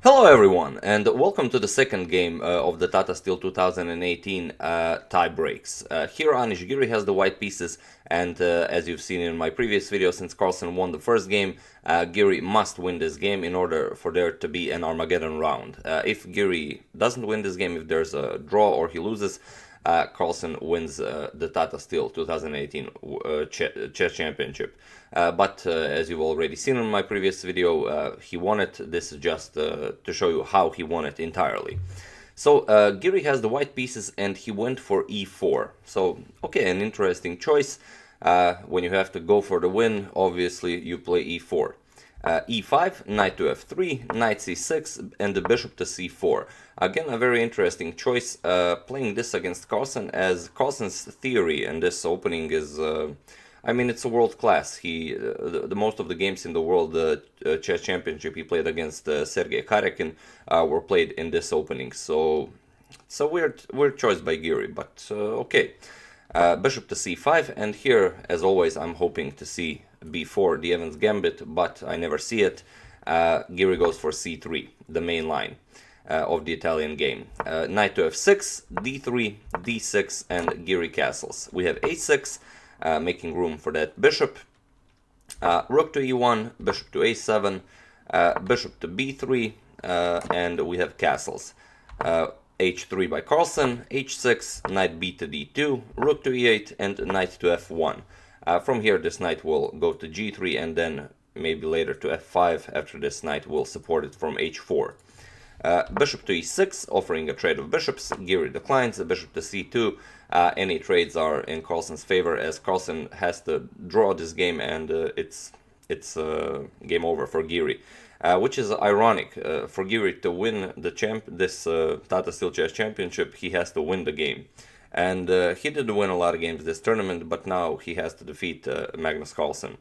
Hello everyone, and welcome to the second game of the Tata Steel 2018 Tiebreaks. Here Anish Giri has the white pieces, and as you've seen in my previous video, since Carlsen won the first game, Giri must win this game in order for there to be an Armageddon round. If Giri doesn't win this game, if there's a draw or he loses, Carlsen wins the Tata Steel 2018 Chess Championship. But as you've already seen in my previous video, he won it. This is just to show you how he won it entirely. So Giri has the white pieces and he went for e4. So, okay, an interesting choice. When you have to go for the win, obviously you play e4. E5, knight to f3, knight c6, and the bishop to c4. Again, a very interesting choice, playing this against Carlsen, as Carlsen's theory in this opening is, I mean, it's a world class. The most of the games in the world chess championship he played against Sergei Karyakin were played in this opening. So it's a weird choice by Giri, but okay. Bishop to c5, and here, as always, I'm hoping to see b4, the Evans Gambit, but I never see it. Giri goes for c3, the main line of the Italian game. Knight to f6, d3, d6, and Giri castles. We have a6, making room for that bishop. Rook to e1, bishop to a7, bishop to b3, and we have castles. H3 by Carlsen, H6, knight b to d2, rook to e8, and knight to f1. From here, this knight will go to g3, and then maybe later to f5. After this, knight will support it from h4. Bishop to e6, offering a trade of bishops. Giri declines. Bishop to c2. Any trades are in Carlsen's favor, as Carlsen has to draw this game, and it's game over for Giri. Which is ironic. For Giri to win this Tata Steel Chess Championship, he has to win the game. And he did win a lot of games this tournament, but now he has to defeat Magnus Carlsen.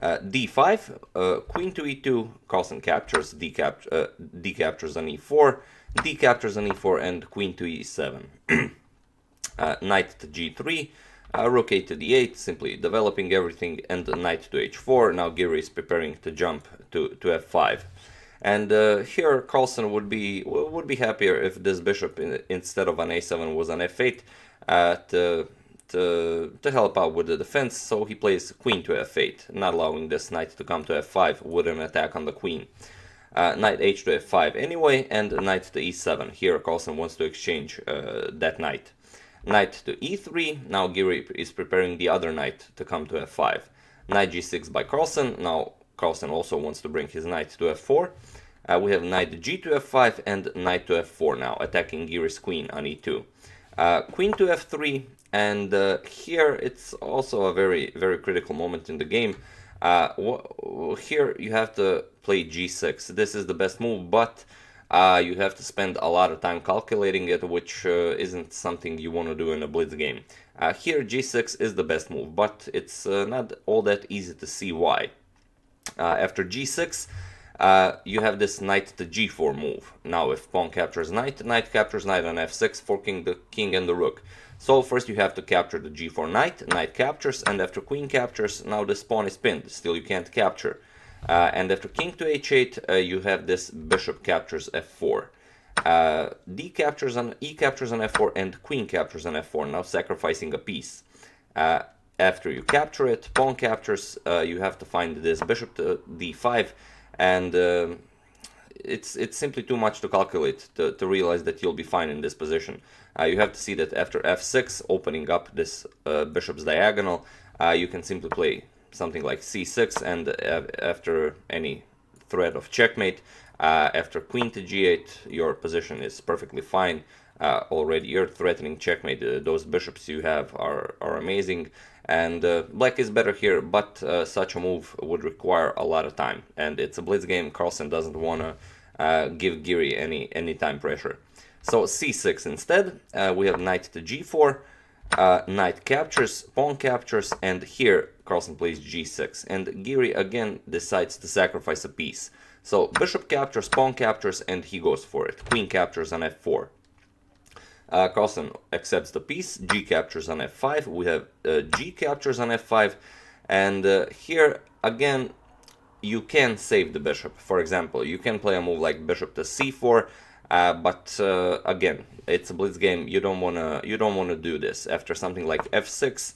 d5, queen to e2, Carlsen captures, d captures on e4, d captures on e4, and queen to e7. Knight to g3, rook a to d8, simply developing everything, and knight to h4. Now Giri is preparing to jump to f5. And here Carlsen would be happier if this bishop, instead of an a7, was an f8 to help out with the defense. So he plays queen to f8, not allowing this knight to come to f5 with an attack on the queen. Knight h to f5 anyway, and knight to e7. Here Carlsen wants to exchange that knight. Knight to e3. Now Giri is preparing the other knight to come to f5. Knight g6 by Carlsen. Now Carlsen also wants to bring his knight to f4. We have knight g to f5 and knight to f4 now, attacking Giri's queen on e2. Queen to f3, and here it's also a very, very critical moment in the game. Here you have to play g6. This is the best move, but you have to spend a lot of time calculating it, which isn't something you want to do in a blitz game. Here g6 is the best move, but it's not all that easy to see why. After g6, you have this knight to g4 move. Now if pawn captures knight, knight captures knight on f6, forking the king and the rook. So first you have to capture the g4 knight, knight captures, and after queen captures, now this pawn is pinned, still you can't capture. And after king to h8, you have this bishop captures f4. D captures on e captures on f4, and queen captures on f4, now sacrificing a piece. After you capture it, pawn captures, you have to find this bishop to d5, and it's simply too much to calculate to realize that you'll be fine in this position. You have to see that after f6, opening up this bishop's diagonal, you can simply play something like c6, and after any threat of checkmate, after queen to g8, your position is perfectly fine. Already you're threatening checkmate. Those bishops you have are amazing, and black is better here, but such a move would require a lot of time, and it's a blitz game. Carlsen doesn't want to give Giri any time pressure. So c6 instead. We have knight to g4, knight captures, pawn captures, and here Carlsen plays g6, and Giri again decides to sacrifice a piece. So bishop captures, pawn captures, and he goes for it. Queen captures on f4. Carlsen accepts the piece. G captures on f5. We have G captures on f5, and here again you can save the bishop. For example, you can play a move like bishop to c4, but again, it's a blitz game. You don't wanna do this. After something like f6,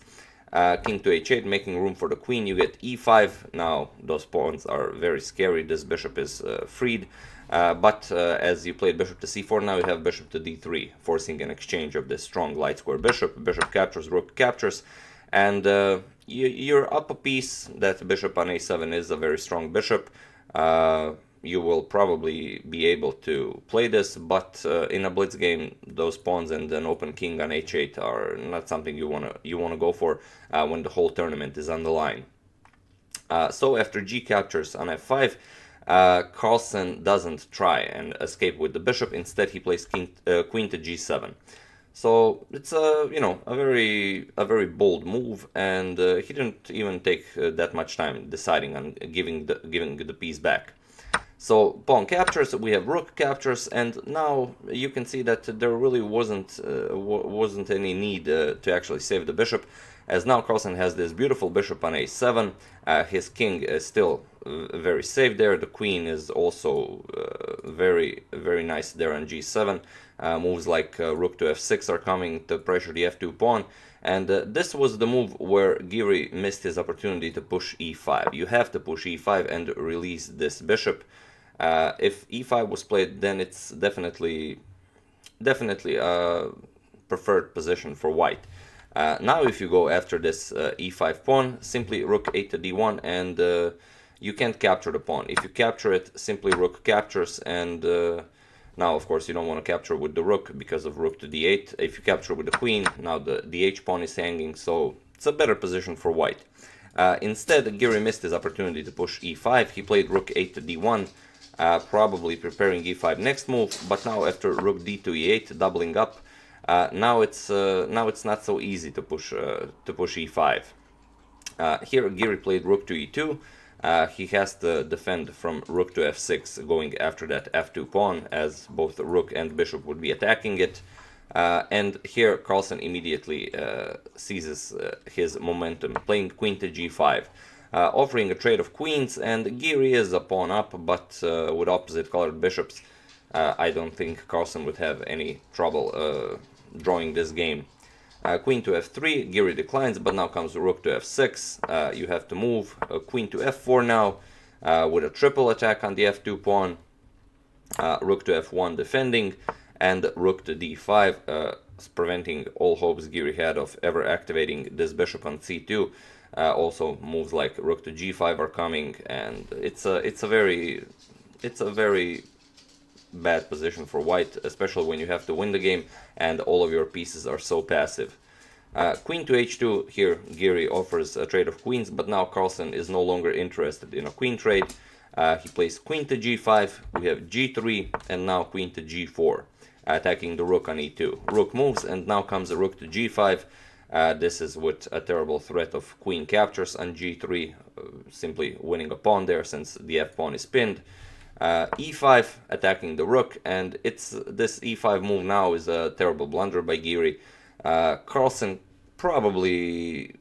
king to h8, making room for the queen, you get e5. Now those pawns are very scary. This bishop is freed. But as you played bishop to c4, now you have bishop to d3, forcing an exchange of this strong light square bishop. Bishop captures, rook captures, and you're up a piece. That bishop on a7 is a very strong bishop. You will probably be able to play this, but in a blitz game, those pawns and an open king on h8 are not something you wanna go for when the whole tournament is on the line. So after g captures on f5, Carlsen doesn't try and escape with the bishop. Instead, he plays queen to g7. So it's a very bold move, and he didn't even take that much time deciding on giving the piece back. So pawn captures, we have rook captures, and now you can see that there really wasn't any need to actually save the bishop, as now Carlsen has this beautiful bishop on a7. His king is still very safe there. The queen is also very nice there on g7. Moves like rook to f6 are coming to pressure the f2 pawn. And this was the move where Giri missed his opportunity to push e5. You have to push e5 and release this bishop. If e5 was played, then it's definitely a preferred position for white. Now if you go after this e5 pawn, simply rook 8 to d1, and you can't capture the pawn. If you capture it, simply rook captures, and now of course you don't want to capture with the rook because of rook to d8. If you capture with the queen, now the h pawn is hanging, so it's a better position for white. Instead, Giri missed his opportunity to push e5. He played rook 8 to d1, probably preparing e5 next move, but now after rook d to e8, doubling up, now it's not so easy to push e5. Here Giri played rook to e2. He has to defend from rook to f6, going after that f2 pawn, as both the rook and bishop would be attacking it. And here Carlsen immediately seizes his momentum, playing queen to g5, offering a trade of queens, and Giri is a pawn up, but with opposite colored bishops, I don't think Carlsen would have any trouble drawing this game. Queen to f3, Giri declines, but now comes rook to f6. You have to move. Queen to f4 now, with a triple attack on the f2 pawn. Rook to f1 defending, and rook to d5, preventing all hopes Giri had of ever activating this bishop on c2. Also moves like rook to g5 are coming, and it's a very bad position for white, especially when you have to win the game and all of your pieces are so passive. Queen to h2, here Giri offers a trade of queens, but now Carlsen is no longer interested in a queen trade. He plays queen to g5, we have g3, and now queen to g4, attacking the rook on e2. Rook moves, and now comes a rook to g5. This is with a terrible threat of queen captures on g3, simply winning a pawn there since the f pawn is pinned. E5 attacking the rook, and this e5 move now is a terrible blunder by Giri. Carlsen probably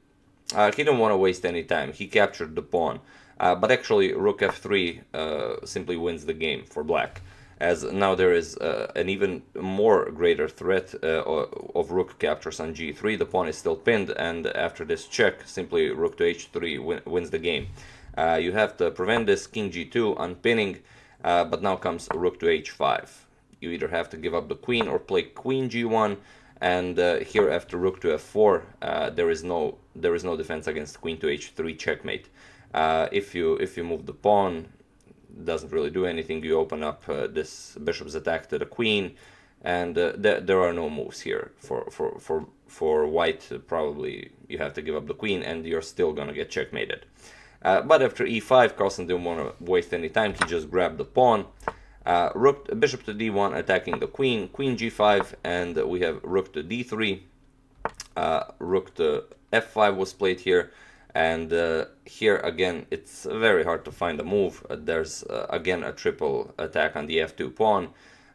he didn't want to waste any time. He captured the pawn, but actually rook f3 simply wins the game for black, as now there is an even more greater threat of rook captures on g3. The pawn is still pinned, and after this check, simply rook to h3 wins the game. You have to prevent this king g2 unpinning. But now comes rook to h5. You either have to give up the queen or play queen g1, and here after rook to f4, there is no defense against queen to h3 checkmate. If you move the pawn, it doesn't really do anything. You open up this bishop's attack to the queen, and there are no moves here for white. Probably you have to give up the queen, and you're still gonna get checkmated. But after e5, Carlsen didn't want to waste any time. He just grabbed the pawn. Bishop to d1 attacking the queen. Queen g5, and we have rook to d3. Rook to f5 was played here. And here again, it's very hard to find a move. There's again a triple attack on the f2 pawn.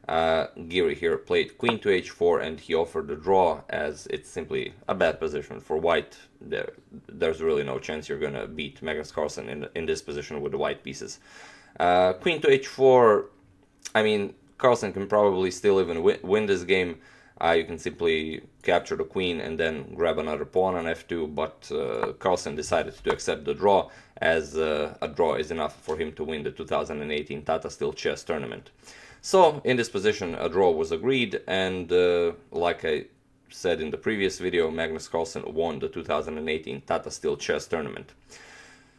Giri here played queen to h4, and he offered a draw, as it's simply a bad position for white. There's really no chance you're gonna beat Magnus Carlsen in this position with the white pieces. Queen to h4, I mean, Carlsen can probably still even win this game. You can simply capture the queen and then grab another pawn on f2, but Carlsen decided to accept the draw, as a draw is enough for him to win the 2018 Tata Steel Chess Tournament. So, in this position, a draw was agreed, and like I said in the previous video, Magnus Carlsen won the 2018 Tata Steel Chess Tournament.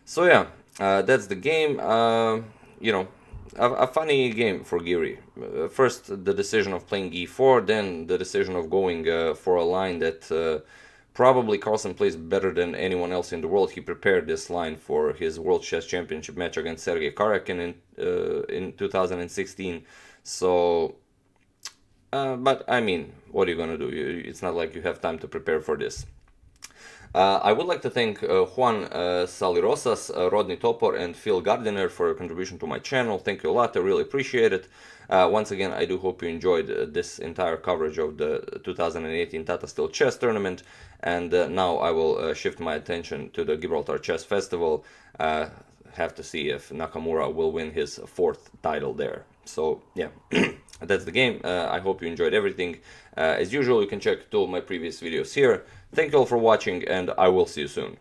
So yeah, that's the game. You know, a funny game for Giri. First, the decision of playing e4, then the decision of going for a line that probably Carlsen plays better than anyone else in the world. He prepared this line for his World Chess Championship match against Sergei Karyakin in 2016. So, but I mean, what are you gonna do? It's not like you have time to prepare for this. I would like to thank Juan Salirosas, Rodney Topor, and Phil Gardiner for your contribution to my channel. Thank you a lot. I really appreciate it. Once again, I do hope you enjoyed this entire coverage of the 2018 Tata Steel Chess Tournament. And now I will shift my attention to the Gibraltar Chess Festival. Have to see if Nakamura will win his 4th title there. So, yeah. That's the game. I hope you enjoyed everything. As usual, you can check two of my previous videos here. Thank you all for watching, and I will see you soon.